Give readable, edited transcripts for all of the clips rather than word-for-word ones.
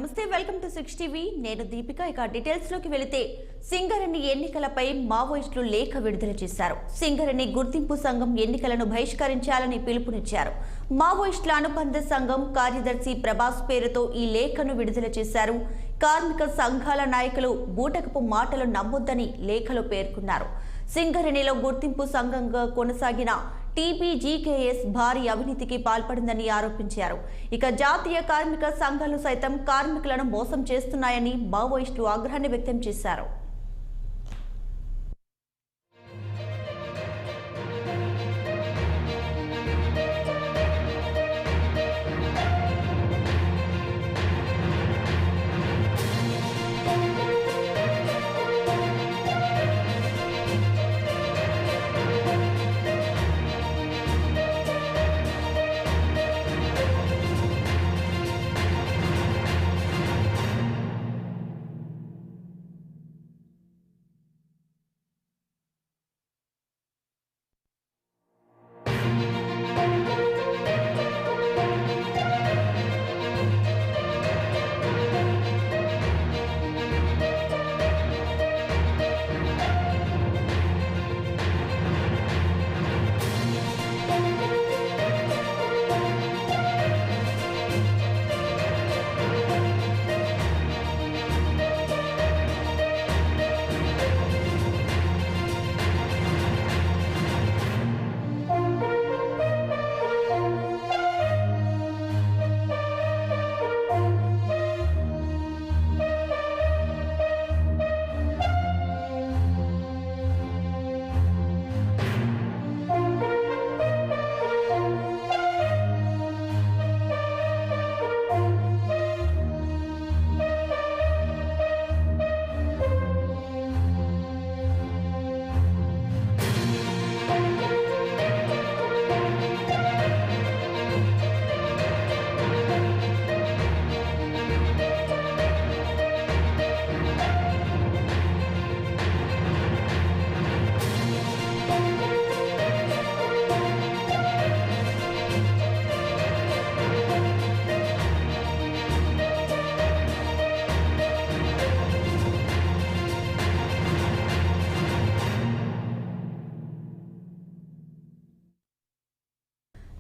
నమస్తే, welcome to 6 TV. నేను దీపిక. ఇక డీటెయిల్స్ లోకి వెళితే సింగరేణి ఎన్నికలపై మావోయిస్టులు లేఖ విడుదల చేశారు. సింగరేణి గుర్తింపు సంఘం ఎన్నికలను బహిష్కరించాలని పిలుపునిచ్చారు. మావోయిస్టుల అనుబంధ సంఘం కార్యదర్శి ప్రభాస్ పేరుతో ఈ లేఖను విడుదల చేశారు. కార్మిక సంఘాల నాయకులు బూటకపు మాటలు నమ్మొద్దని లేఖలో పేర్కొన్నారు. సింగరేణిలో గుర్తింపు సంఘంగా కొనసాగిన టీబీజీకేఎస్ భారీ అవినీతికి పాల్పడిందని ఆరోపించారు. ఇక జాతీయ కార్మిక సంఘాలు సైతం కార్మికులను మోసం చేస్తున్నాయని మావోయిస్టులు ఆగ్రహాన్ని వ్యక్తం చేశారు.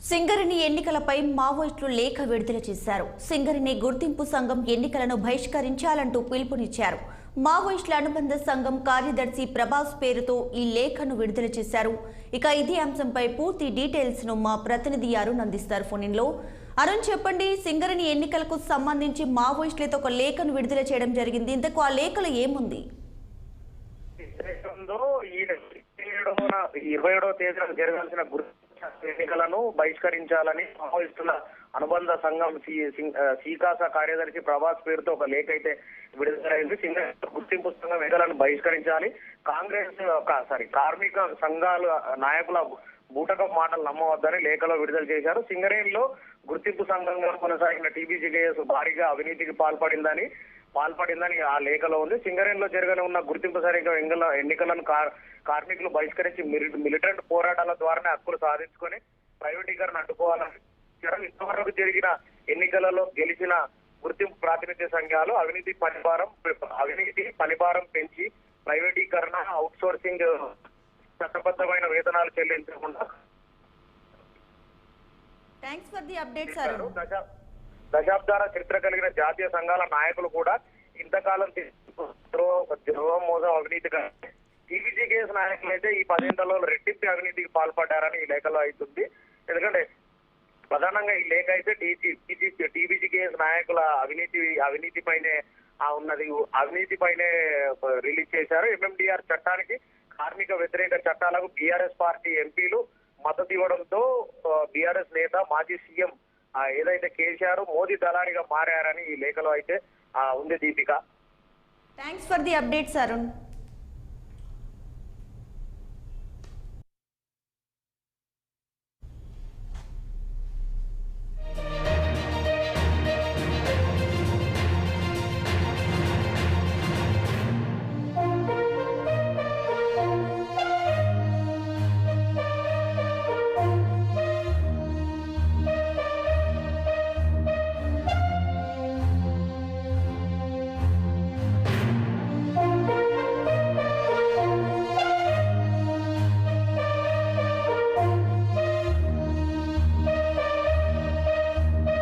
సింగరేణి ఎన్నికలపై మావోయిస్టులు లేఖ విడుదల చేశారు. సింగరేణి గుర్తింపు సంఘం ఎన్నికలను బహిష్కరించాలంటూ పిలుపునిచ్చారు. మావోయిస్టుల అనుబంధ సంఘం కార్యదర్శి ప్రభాస్ పేరుతో ఈ లేఖను విడుదల చేశారు. ఇక ఇదే అంశంపై పూర్తి డీటెయిల్స్ ను మా ప్రతినిధి అరుణ్ అందిస్తారు ఫోన్లో. అరుణ్, చెప్పండి, సింగరేణి ఎన్నికలకు సంబంధించి మావోయిస్టులతో ఒక లేఖను విడుదల చేయడం జరిగింది. ఇంతకు ఆ లేఖలో ఏముంది? 27వ తేదీన జరగాల్సిన ఎన్నికలను బహిష్కరించాలని మావోయిస్టుల అనుబంధ సంఘం సీకాస కార్యదర్శి ప్రభాస్ పేరుతో ఒక లేఖ అయితే విడుదలైంది. గుర్తింపు సంఘం ఎన్నికలను బహిష్కరించాలి, కార్మిక సంఘాల నాయకుల బూటక మాటలు నమ్మవద్దని లేఖలో విడుదల చేశారు. సింగరేణిలో గుర్తింపు సంఘంగా కొనసాగిన టీబీజీకేఎస్ భారీగా అవినీతికి పాల్పడిందని ఆ లేఖలో ఉంది. సింగరేణిలో జరగనున్న గుర్తింపు ఎన్నికలను కార్మికులు బహిష్కరించి మిలిటెంట్ పోరాటాల ద్వారానే హక్కులు సాధించుకొని ప్రైవేటీకరణ అడ్డుకోవాలని ఇంతవరకు జరిగిన ఎన్నికలలో గెలిచిన గుర్తింపు ప్రాతినిధ్య సంఘాలు అవినీతి పనిభారం పెంచి ప్రైవేటీకరణ, అవుట్ సోర్సింగ్, చట్టబద్ధమైన వేతనాలు చెల్లించకుండా దశాబ్దాల చరిత్ర కలిగిన జాతీయ సంఘాల నాయకులు కూడా ఇంతకాలం ద్రోహం, మోసం, అవినీతి టీబీజీకేఎస్ నాయకులు అయితే ఈ 10 ఏళ్లలో రెట్టింపు అవినీతికి పాల్పడ్డారని ఈ లేఖలో అవుతుంది. ఎందుకంటే ప్రధానంగా ఈ లేఖ అయితే టీబీజీకేఎస్ నాయకుల అవినీతి పైనే రిలీజ్ చేశారు. ఎంఎండిఆర్ చట్టానికి, కార్మిక వ్యతిరేక చట్టాలకు బీఆర్ఎస్ పార్టీ ఎంపీలు మద్దతు ఇవ్వడంతో బీఆర్ఎస్ నేత మాజీ సీఎం ఏదైతే కేసీఆర్ మోదీ దళారిగా మారారని ఈ లేఖలో అయితే ఉంది. Deepika, thanks for the updates Arun.